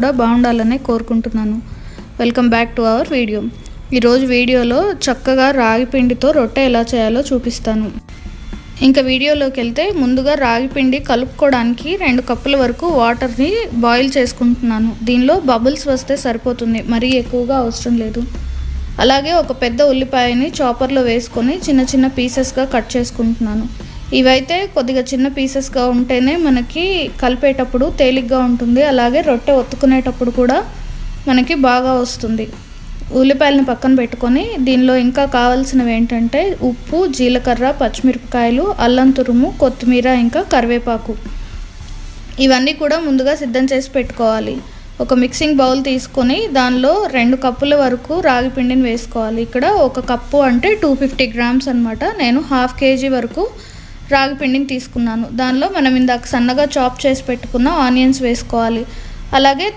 కూడా బాగుండాలని కోరుకుంటున్నాను. Welcome back to our video. ఈరోజు వీడియోలో చక్కగా రాగి పిండితో రొట్టె ఎలా చేయాలో చూపిస్తాను. ఇంకా వీడియోలోకి వెళ్తే ముందుగా రాగి పిండి కలుపుకోవడానికి 2 కప్పుల వరకు వాటర్ని బాయిల్ చేసుకుంటున్నాను. దీనిలో బబుల్స్ వస్తే సరిపోతుంది, మరీ ఎక్కువగా అవసరం లేదు. అలాగే ఒక పెద్ద ఉల్లిపాయని చాపర్లో వేసుకొని చిన్న చిన్న పీసెస్గా కట్ చేసుకుంటున్నాను. ఇవైతే కొద్దిగా చిన్న పీసెస్గా ఉంటేనే మనకి కలిపేటప్పుడు తేలిగ్గా ఉంటుంది. అలాగే రొట్టె ఒత్తుకునేటప్పుడు కూడా మనకి బాగా వస్తుంది. ఉల్లిపాయలను పక్కన పెట్టుకొని దీనిలో ఇంకా కావాల్సినవి ఏంటంటే ఉప్పు, జీలకర్ర, పచ్చిమిరపకాయలు, అల్లం తురుము, కొత్తిమీర, ఇంకా కరివేపాకు. ఇవన్నీ కూడా ముందుగా సిద్ధం చేసి పెట్టుకోవాలి. ఒక మిక్సింగ్ బౌల్ తీసుకొని దానిలో 2 కప్పుల వరకు రాగి పిండిని వేసుకోవాలి. ఇక్కడ 1 కప్పు అంటే 250 గ్రామ్స్ అనమాట. నేను 1/2 kg వరకు రాగి పిండిని తీసుకున్నాను. దానిలో మనం ఇందాక సన్నగా చాప్ చేసి పెట్టుకున్న ఆనియన్స్ వేసుకోవాలి. అలాగే